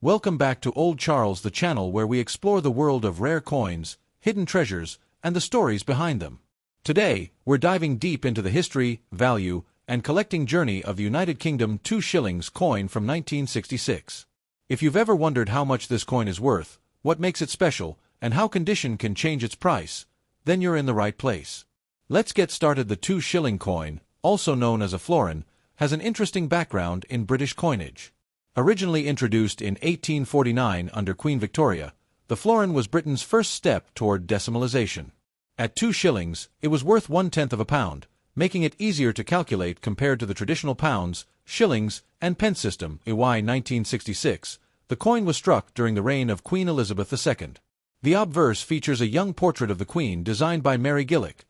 Welcome back to Old Charles, the channel where we explore the world of rare coins, hidden treasures, and the stories behind them. Today, we're diving deep into the history, value, and collecting journey of the United Kingdom Two Shillings coin from 1966. If you've ever wondered how much this coin is worth, what makes it special, and how condition can change its price, then you're in the right place. Let's get started. The 2 shilling coin, also known as a florin, has an interesting background in British coinage. Originally introduced in 1849 under Queen Victoria, the florin was Britain's first step toward decimalisation. At 2 shillings, it was worth 1/10 of a pound, making it easier to calculate compared to the traditional pounds, shillings, and pence system. In 1966, the coin was struck during the reign of Queen Elizabeth II. The obverse features a young portrait of the Queen designed by Mary Gillick,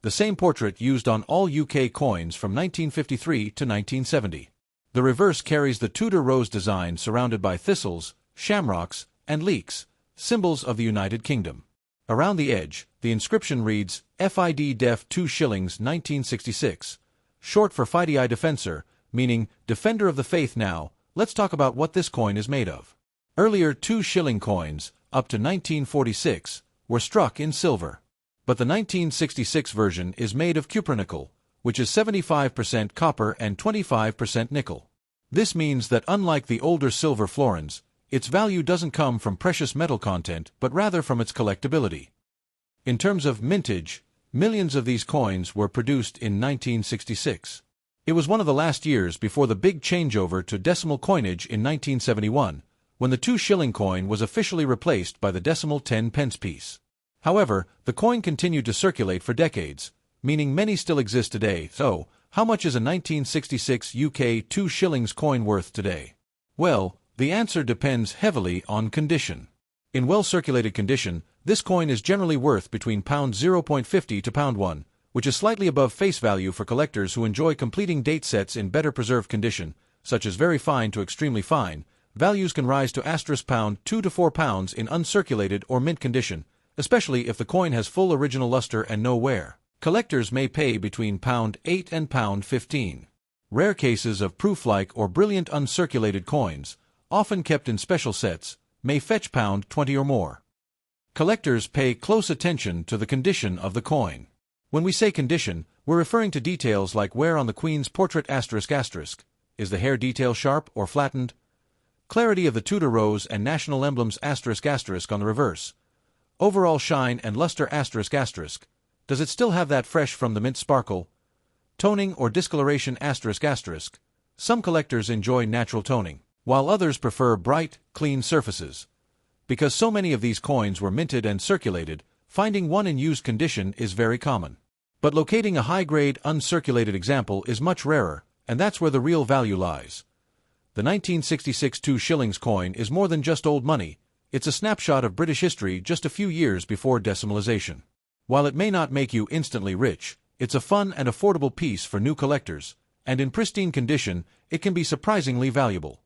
the same portrait used on all UK coins from 1953 to 1970. The reverse carries the Tudor rose design surrounded by thistles, shamrocks, and leeks, symbols of the United Kingdom. Around the edge, the inscription reads, FID Def 2 Shillings 1966, short for Fidei Defensor, meaning Defender of the Faith. Now, let's talk about what this coin is made of. Earlier 2 shilling coins, up to 1946, were struck in silver. But the 1966 version is made of cupronickel, which is 75% copper and 25% nickel. This means that unlike the older silver florins, its value doesn't come from precious metal content but rather from its collectability. In terms of mintage, millions of these coins were produced in 1966. It was one of the last years before the big changeover to decimal coinage in 1971, when the 2 shilling coin was officially replaced by the decimal 10 pence piece. However, the coin continued to circulate for decades, meaning many still exist today. So, how much is a 1966 UK 2 shillings coin worth today? Well, the answer depends heavily on condition. In well-circulated condition, this coin is generally worth between £0.50 to £1, which is slightly above face value for collectors who enjoy completing date sets in better preserved condition, such as very fine to extremely fine. Values can rise to £2 to £4 in uncirculated or mint condition, especially if the coin has full original luster and no wear. Collectors may pay between £8 and £15. Rare cases of proof-like or brilliant uncirculated coins, often kept in special sets, may fetch £20 or more. Collectors pay close attention to the condition of the coin. When we say condition, we're referring to details like wear on the Queen's portrait ***. Is the hair detail sharp or flattened? Clarity of the Tudor rose and national emblems *** on the reverse. Overall shine and luster ***. Does it still have that fresh from the mint sparkle? Toning or discoloration ***. Some collectors enjoy natural toning, while others prefer bright, clean surfaces. Because so many of these coins were minted and circulated, finding one in used condition is very common. But locating a high-grade, uncirculated example is much rarer, and that's where the real value lies. The 1966 2 shillings coin is more than just old money. It's a snapshot of British history just a few years before decimalisation. While it may not make you instantly rich, it's a fun and affordable piece for new collectors, and in pristine condition, it can be surprisingly valuable.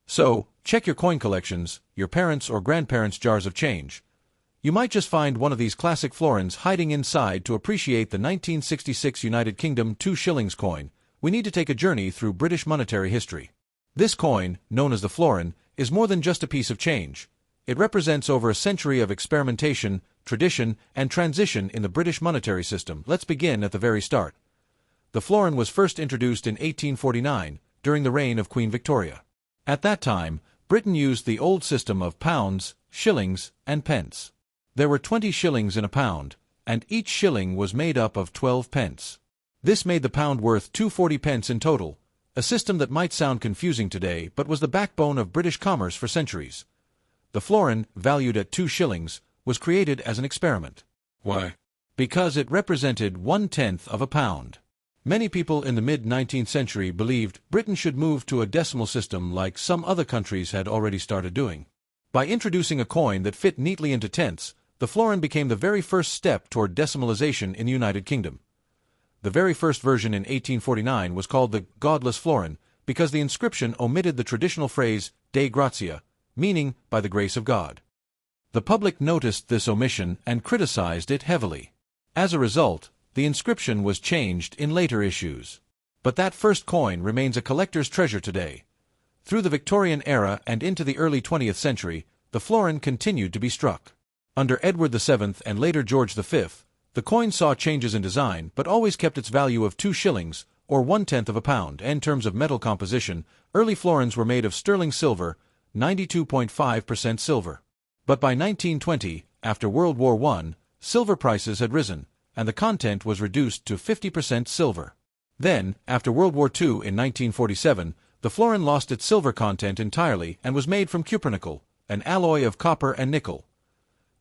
So, check your coin collections, your parents' or grandparents' jars of change. You might just find one of these classic florins hiding inside. To appreciate the 1966 United Kingdom 2 shillings coin, we need to take a journey through British monetary history. This coin, known as the florin, is more than just a piece of change. It represents over a century of experimentation, tradition, and transition in the British monetary system. Let's begin at the very start. The florin was first introduced in 1849, during the reign of Queen Victoria. At that time, Britain used the old system of pounds, shillings, and pence. There were 20 shillings in a pound, and each shilling was made up of 12 pence. This made the pound worth 240 pence in total, a system that might sound confusing today but was the backbone of British commerce for centuries. The florin, valued at 2 shillings, was created as an experiment. Why? Because it represented 1/10 of a pound. Many people in the mid-19th century believed Britain should move to a decimal system like some other countries had already started doing. By introducing a coin that fit neatly into tenths, the florin became the very first step toward decimalisation in the United Kingdom. The very first version in 1849 was called the godless florin because the inscription omitted the traditional phrase Dei Gratia, meaning by the grace of God. The public noticed this omission and criticized it heavily. As a result, the inscription was changed in later issues. But that first coin remains a collector's treasure today. Through the Victorian era and into the early 20th century, the florin continued to be struck. Under Edward VII and later George V, the coin saw changes in design but always kept its value of 2 shillings, or 1/10 of a pound. In terms of metal composition, early florins were made of sterling silver, 92.5% silver. But by 1920, after World War I, silver prices had risen, and the content was reduced to 50% silver. Then, after World War II in 1947, the florin lost its silver content entirely and was made from cupronickel, an alloy of copper and nickel.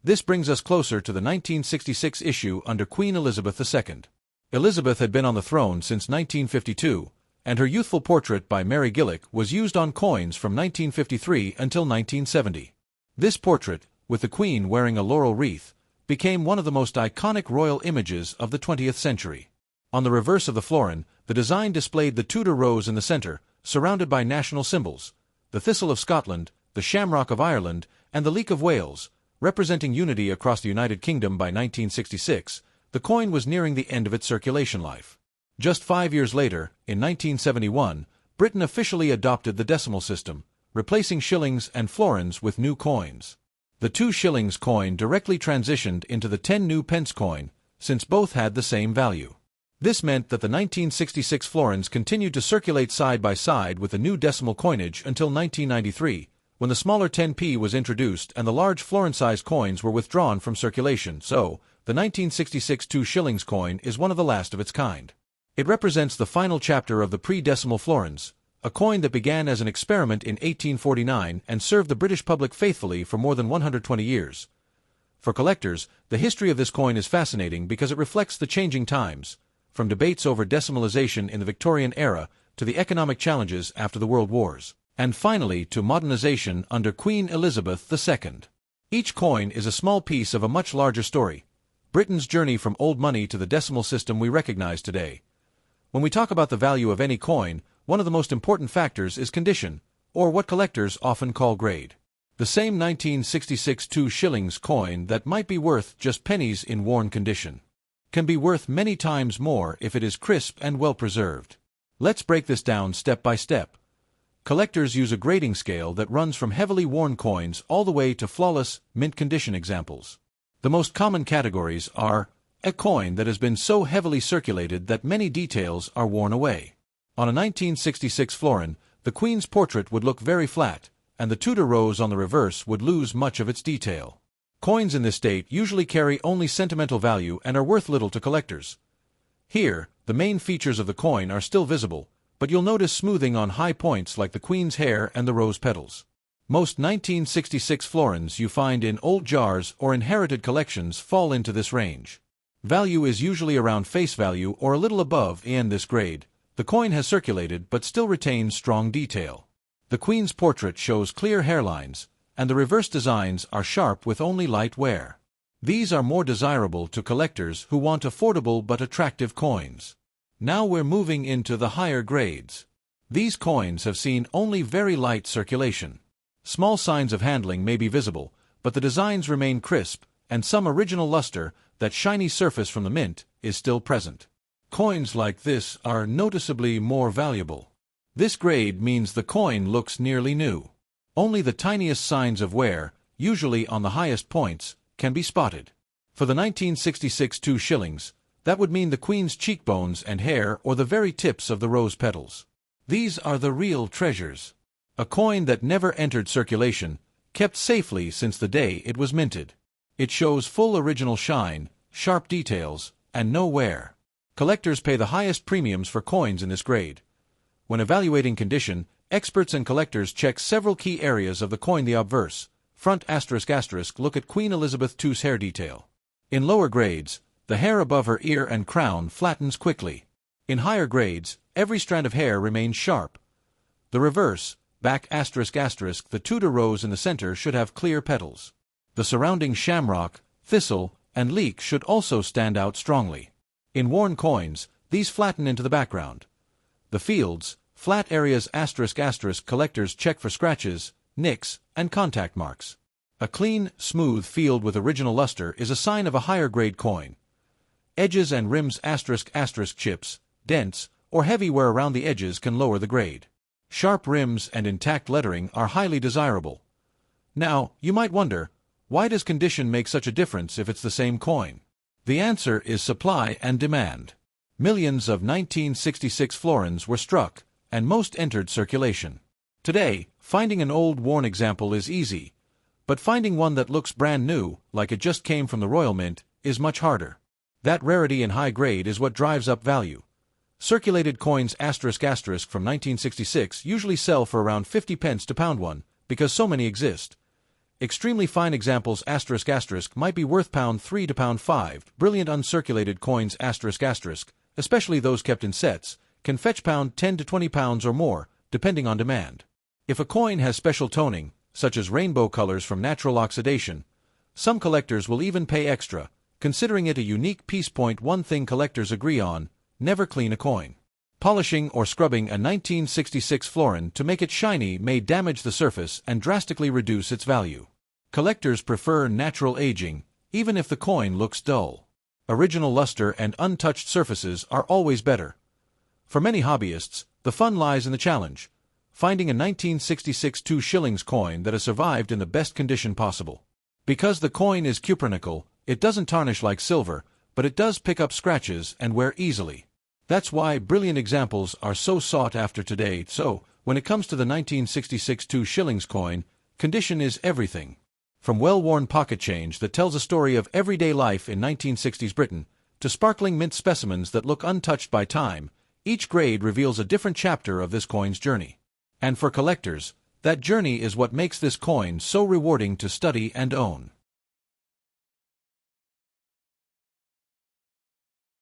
This brings us closer to the 1966 issue under Queen Elizabeth II. Elizabeth had been on the throne since 1952, and her youthful portrait by Mary Gillick was used on coins from 1953 until 1970. This portrait, with the Queen wearing a laurel wreath, became one of the most iconic royal images of the 20th century. On the reverse of the florin, the design displayed the Tudor rose in the center, surrounded by national symbols, the thistle of Scotland, the shamrock of Ireland, and the leek of Wales, representing unity across the United Kingdom. By 1966, the coin was nearing the end of its circulation life. Just 5 years later, in 1971, Britain officially adopted the decimal system, replacing shillings and florins with new coins. The 2 shillings coin directly transitioned into the 10 new pence coin, since both had the same value. This meant that the 1966 florins continued to circulate side by side with the new decimal coinage until 1993, when the smaller 10p was introduced and the large florin-sized coins were withdrawn from circulation. So, the 1966 2 shillings coin is one of the last of its kind. It represents the final chapter of the pre-decimal florins, a coin that began as an experiment in 1849 and served the British public faithfully for more than 120 years. For collectors, the history of this coin is fascinating because it reflects the changing times, from debates over decimalization in the Victorian era to the economic challenges after the World Wars, and finally to modernization under Queen Elizabeth II. Each coin is a small piece of a much larger story, Britain's journey from old money to the decimal system we recognize today. When we talk about the value of any coin, one of the most important factors is condition, or what collectors often call grade. The same 1966 2 shillings coin that might be worth just pennies in worn condition can be worth many times more if it is crisp and well preserved. Let's break this down step by step. Collectors use a grading scale that runs from heavily worn coins all the way to flawless, mint condition examples. The most common categories are a coin that has been so heavily circulated that many details are worn away. On a 1966 florin, the Queen's portrait would look very flat, and the Tudor rose on the reverse would lose much of its detail. Coins in this state usually carry only sentimental value and are worth little to collectors. Here, the main features of the coin are still visible, but you'll notice smoothing on high points like the Queen's hair and the rose petals. Most 1966 florins you find in old jars or inherited collections fall into this range. Value is usually around face value or a little above. In this grade, the coin has circulated but still retains strong detail. The Queen's portrait shows clear hairlines, and the reverse designs are sharp with only light wear. These are more desirable to collectors who want affordable but attractive coins. Now we're moving into the higher grades. These coins have seen only very light circulation. Small signs of handling may be visible, but the designs remain crisp, and some original luster, that shiny surface from the mint, is still present. Coins like this are noticeably more valuable. This grade means the coin looks nearly new. Only the tiniest signs of wear, usually on the highest points, can be spotted. For the 1966 2 shillings, that would mean the Queen's cheekbones and hair or the very tips of the rose petals. These are the real treasures. A coin that never entered circulation, kept safely since the day it was minted. It shows full original shine, sharp details, and no wear. Collectors pay the highest premiums for coins in this grade. When evaluating condition, experts and collectors check several key areas of the coin. The obverse, front ***, look at Queen Elizabeth II's hair detail. In lower grades, the hair above her ear and crown flattens quickly. In higher grades, every strand of hair remains sharp. The reverse, back ***, the Tudor rose in the center should have clear petals. The surrounding shamrock, thistle, and leek should also stand out strongly. In worn coins, these flatten into the background. The fields, flat areas ***, collectors check for scratches, nicks, and contact marks. A clean, smooth field with original luster is a sign of a higher grade coin. Edges and rims ***, chips, dents, or heavy wear around the edges can lower the grade. Sharp rims and intact lettering are highly desirable. Now, you might wonder, why does condition make such a difference if it's the same coin? The answer is supply and demand. Millions of 1966 florins were struck, and most entered circulation. Today, finding an old worn example is easy, but finding one that looks brand new, like it just came from the Royal Mint, is much harder. That rarity and high grade is what drives up value. Circulated coins ** from 1966 usually sell for around 50 pence to £1, because so many exist. Extremely fine examples ** might be worth £3 to £5. Brilliant uncirculated coins **, especially those kept in sets, can fetch £10 to £20 or more, depending on demand. If a coin has special toning, such as rainbow colors from natural oxidation, some collectors will even pay extra, considering it a unique piece. One thing collectors agree on: never clean a coin. Polishing or scrubbing a 1966 florin to make it shiny may damage the surface and drastically reduce its value. Collectors prefer natural aging, even if the coin looks dull. Original luster and untouched surfaces are always better. For many hobbyists, the fun lies in the challenge: finding a 1966 2 shillings coin that has survived in the best condition possible. Because the coin is cupronickel, it doesn't tarnish like silver, but it does pick up scratches and wear easily. That's why brilliant examples are so sought after today. So, when it comes to the 1966 2 shillings coin, condition is everything. From well-worn pocket change that tells a story of everyday life in 1960s Britain, to sparkling mint specimens that look untouched by time, each grade reveals a different chapter of this coin's journey. And for collectors, that journey is what makes this coin so rewarding to study and own.